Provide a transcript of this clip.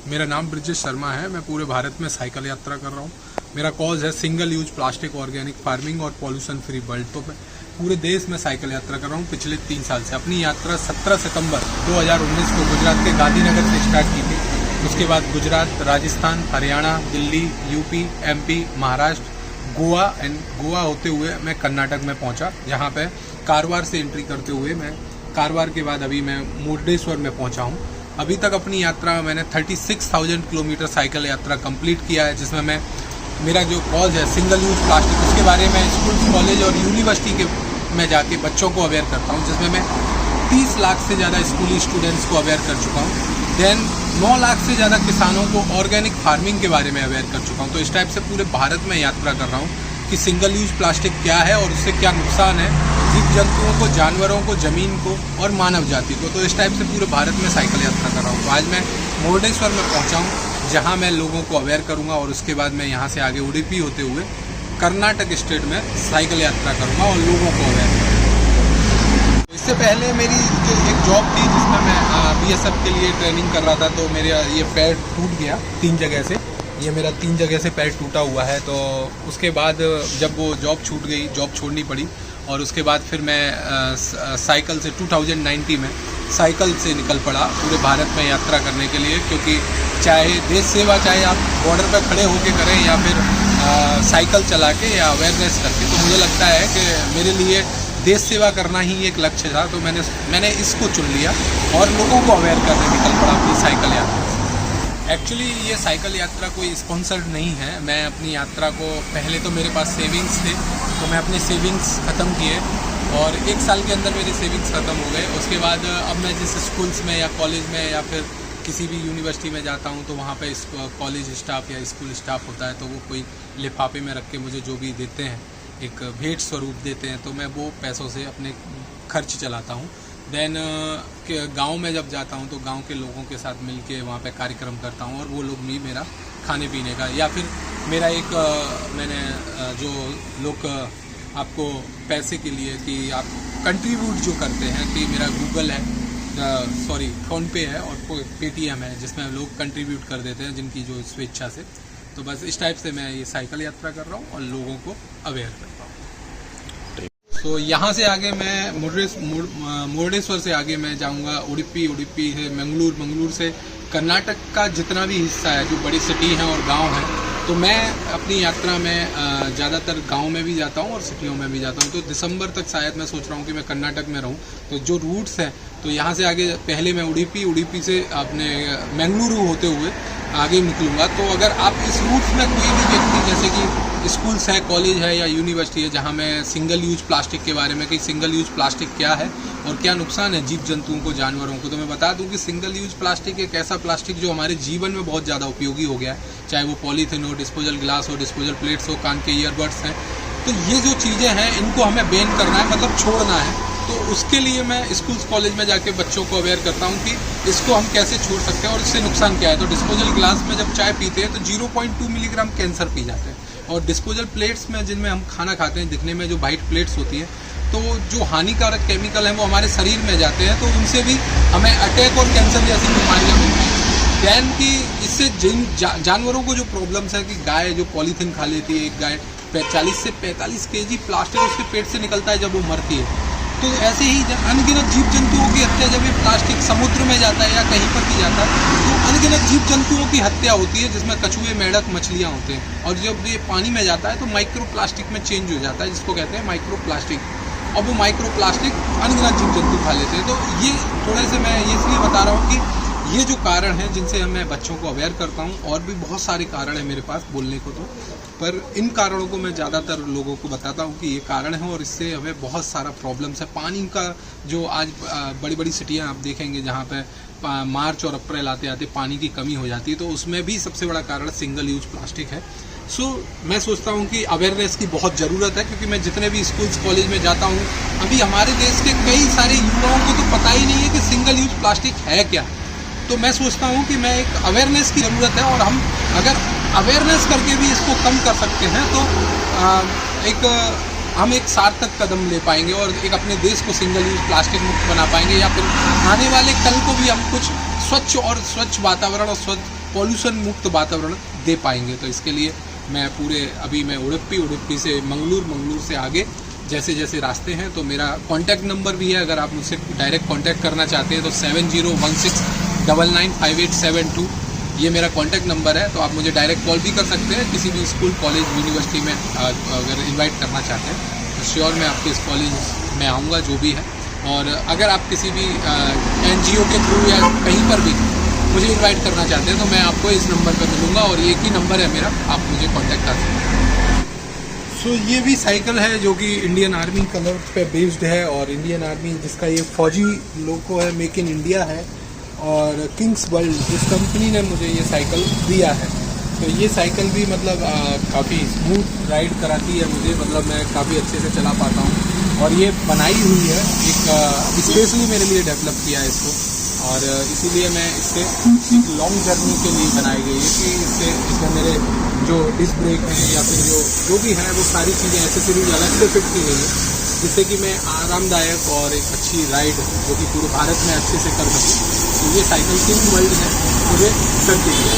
मेरा नाम ब्रिजेश शर्मा है। मैं पूरे भारत में साइकिल यात्रा कर रहा हूँ। मेरा कॉज है single use plastic organic farming और पॉल्यूशन फ्री वर्ल्ड। तो मैं पूरे देश में साइकिल यात्रा कर रहा हूँ पिछले 3 साल से। अपनी यात्रा 17 सितंबर 2019 को गुजरात के गांधीनगर से स्टार्ट की थी। उसके बाद गुजरात, राजस्थान, हरियाणा, दिल्ली, यूपी, एमपी, महाराष्ट्र, गोवा होते हुए मैं कर्नाटक में पहुंचा, जहां पे कारवार से एंट्री करते हुए मैं कारवार के बाद अभी मैं मुर्डेश्वर में पहुंचा हूं। अभी तक अपनी यात्रा मैंने 36,000 किलोमीटर साइकिल यात्रा कंप्लीट किया है, जिसमें मैं मेरा जो कॉज है सिंगल यूज प्लास्टिक, उसके बारे में स्कूल, कॉलेज और यूनिवर्सिटी के में जाके बच्चों को अवेयर करता हूँ, जिसमें मैं 30 लाख से ज़्यादा स्कूली स्टूडेंट्स को अवेयर कर चुका हूँ। देन 9 लाख से ज़्यादा किसानों को ऑर्गेनिक फार्मिंग के बारे में अवेयर कर चुका हूँ। तो इस टाइप से पूरे भारत में यात्रा कर रहा हूँ कि सिंगल यूज प्लास्टिक क्या है और उससे क्या नुकसान है जीव जंतुओं को, जानवरों को, ज़मीन को और मानव जाति को। तो इस टाइप से पूरे भारत में साइकिल यात्रा कर रहा हूँ। तो आज मैं मुर्डेश्वर में पहुँचा हूँ, जहाँ मैं लोगों को अवेयर करूँगा और उसके बाद मैं यहाँ से आगे उडुपी होते हुए कर्नाटक स्टेट में साइकिल यात्रा करूँगा और लोगों को अवेयर करूँगा। इससे पहले मेरी जो एक जॉब थी जिसमें मैं BSF के लिए ट्रेनिंग कर रहा था, तो मेरा ये पैर टूट गया 3 जगह से। ये मेरा 3 जगह से पैर टूटा हुआ है। तो उसके बाद जब वो जॉब छूट गई, जॉब छोड़नी पड़ी, और उसके बाद फिर मैं साइकिल से 2090 में साइकिल से निकल पड़ा पूरे भारत में यात्रा करने के लिए। क्योंकि चाहे देश सेवा, चाहे आप बॉर्डर पर खड़े होकर करें या फिर साइकिल चला के या अवेयरनेस करके, तो मुझे लगता है कि मेरे लिए देश सेवा करना ही एक लक्ष्य था। तो मैंने इसको चुन लिया और लोगों को अवेयर करने निकल पड़ा अपनी साइकिल यात्रा से। एक्चुअली ये साइकिल यात्रा कोई स्पॉन्सर्ड नहीं है। मैं अपनी यात्रा को, पहले तो मेरे पास सेविंग्स थे, तो मैं अपने सेविंग्स ख़त्म किए और 1 साल के अंदर मेरे सेविंग्स ख़त्म हो गए। उसके बाद अब मैं जिस स्कूल्स में या कॉलेज में या फिर किसी भी यूनिवर्सिटी में जाता हूँ, तो वहाँ पे कॉलेज स्टाफ या स्कूल स्टाफ होता है, तो वो कोई लिफाफे में रख के मुझे जो भी देते हैं, एक भेंट स्वरूप देते हैं, तो मैं वो पैसों से अपने खर्च चलाता हूँ। देन गांव में जब जाता हूँ तो गांव के लोगों के साथ मिल के वहाँ पे कार्यक्रम करता हूँ और वो लोग भी मेरा खाने पीने का, या फिर मेरा एक मैंने जो लोग आपको पैसे के लिए कि आप कंट्रीब्यूट जो करते हैं, कि मेरा गूगल है, फ़ोनपे है और पेटीएम है, जिसमें लोग कंट्रीब्यूट कर देते हैं जिनकी जो स्वेच्छा से। तो बस इस टाइप से मैं ये साइकिल यात्रा कर रहा हूँ और लोगों को अवेयर करता हूँ। तो यहाँ से आगे मैं मुर्डेश्वर से आगे मैं जाऊँगा उडुपी, उडुपी से मंगलूर से कर्नाटक का जितना भी हिस्सा है, जो बड़ी सिटी हैं और गांव हैं, तो मैं अपनी यात्रा में ज़्यादातर गांव में भी जाता हूँ और सिटियों में भी जाता हूँ। तो दिसंबर तक शायद मैं सोच रहा हूँ कि मैं कर्नाटक में रहूँ। तो जो रूट्स हैं, तो यहाँ से आगे पहले मैं उडुपी से अपने मंगलुरु होते हुए आगे निकलूँगा। तो अगर आप इस रूट्स में कोई भी व्यक्ति, जैसे कि स्कूल्स है, कॉलेज है या यूनिवर्सिटी है, जहाँ मैं सिंगल यूज प्लास्टिक के बारे में, कि सिंगल यूज प्लास्टिक क्या है और क्या नुकसान है जीव जंतुओं को, जानवरों को, तो मैं बता दूं कि सिंगल यूज प्लास्टिक एक ऐसा प्लास्टिक जो हमारे जीवन में बहुत ज़्यादा उपयोगी हो गया है। चाहे वो पॉलीथीन हो, डिस्पोजल ग्लास हो, डिस्पोजल प्लेट्स हो, कान के ईयरबड्स हैं, तो ये जो चीज़ें हैं इनको हमें बैन करना है, मतलब छोड़ना है। तो उसके लिए मैं स्कूल्स, कॉलेज में जाके बच्चों को अवेयर करता हूँ कि इसको हम कैसे छोड़ सकते हैं और इससे नुकसान क्या है। तो डिस्पोजल ग्लास में जब चाय पीते हैं तो 0.2 मिलीग्राम कैंसर पी जाते हैं, और डिस्पोजल प्लेट्स में, जिनमें हम खाना खाते हैं, दिखने में जो वाइट प्लेट्स होती है, तो जो हानिकारक केमिकल हैं वो हमारे शरीर में जाते हैं, तो उनसे भी हमें अटैक और कैंसर जैसी बीमारियाँ होती हैं। दैन की इससे जानवरों को जो प्रॉब्लम्स है, कि गाय जो पॉलीथीन खा लेती है, एक गाय 40 से 45 kg प्लास्टिक उसके पेट से निकलता है जब वो मरती है। तो ऐसे ही अनगिनत जीव जंतुओं की हत्या, जब ये प्लास्टिक समुद्र में जाता है या कहीं पर भी जाता है, तो अनगिनत जीव जंतुओं की हत्या होती है, जिसमें कछुए, मेंढक, मछलियाँ होते हैं। और जब ये पानी में जाता है तो माइक्रो प्लास्टिक में चेंज हो जाता है, जिसको कहते हैं माइक्रो प्लास्टिक, और वो माइक्रो प्लास्टिक अनगिनत जीव जंतु खा लेते हैं। तो ये थोड़े से मैं ये इसलिए बता रहा हूँ कि ये जो कारण है जिनसे मैं बच्चों को अवेयर करता हूँ, और भी बहुत सारे कारण हैं मेरे पास बोलने को, तो पर इन कारणों को मैं ज़्यादातर लोगों को बताता हूँ कि ये कारण है और इससे हमें बहुत सारा प्रॉब्लम्स है। पानी का जो आज बड़ी बड़ी सिटियाँ आप देखेंगे जहाँ पे मार्च और अप्रैल आते आते पानी की कमी हो जाती है, तो उसमें भी सबसे बड़ा कारण सिंगल यूज प्लास्टिक है। मैं सोचता हूँ कि अवेयरनेस की बहुत ज़रूरत है, क्योंकि मैं जितने भी स्कूल्स, कॉलेज में जाता हूँ, अभी हमारे देश के कई सारे युवाओं को तो पता ही नहीं है कि सिंगल यूज प्लास्टिक है क्या। तो मैं सोचता हूँ कि मैं एक अवेयरनेस की ज़रूरत है, और हम अगर अवेयरनेस करके भी इसको कम कर सकते हैं तो हम एक सार्थक कदम ले पाएंगे और एक अपने देश को सिंगल यूज प्लास्टिक मुक्त बना पाएंगे, या फिर आने वाले कल को भी हम कुछ स्वच्छ वातावरण और पॉल्यूशन मुक्त वातावरण दे पाएंगे। तो इसके लिए मैं अभी मैं उडुपी से मंगलूर से आगे जैसे जैसे रास्ते हैं, तो मेरा कॉन्टैक्ट नंबर भी है, अगर आप मुझसे डायरेक्ट कॉन्टैक्ट करना चाहते हैं तो 7016995872 ये मेरा कॉन्टैक्ट नंबर है। तो आप मुझे डायरेक्ट कॉल भी कर सकते हैं, किसी भी स्कूल, कॉलेज, यूनिवर्सिटी में अगर इनवाइट करना चाहते हैं तो श्योर मैं आपके इस कॉलेज में आऊँगा, जो भी है। और अगर आप किसी भी NGO के थ्रू या कहीं पर भी मुझे इनवाइट करना चाहते हैं तो मैं आपको इस नंबर पर मिलूँगा, और एक ही नंबर है मेरा, आप मुझे कॉन्टैक्ट कर सकते हैं। सो ये भी साइकिल है जो कि इंडियन आर्मी कलर पे बेस्ड है, और इंडियन आर्मी जिसका ये फौजी लोगो है, मेक इन इंडिया है, और किंग्स वर्ल्ड जिस कंपनी ने मुझे ये साइकिल दिया है। तो ये साइकिल भी मतलब काफ़ी स्मूथ राइड कराती है मुझे, मतलब मैं काफ़ी अच्छे से चला पाता हूँ। और ये बनाई हुई है एक स्पेशली मेरे लिए डेवलप किया है इसको, और इसीलिए मैं इससे एक लॉन्ग जर्नी के लिए बनाई गई है कि इसमें मेरे जो डिस्क ब्रेक हैं या फिर जो भी है वो सारी चीज़ें एक्सेसरीज अलग से फिट की गई है, जिससे कि मैं आरामदायक और एक अच्छी राइड जो कि पूरे भारत में अच्छे से कर सकूँ। तो ये साइकिल किंग वर्ल्ड ने मुझे कर दी है।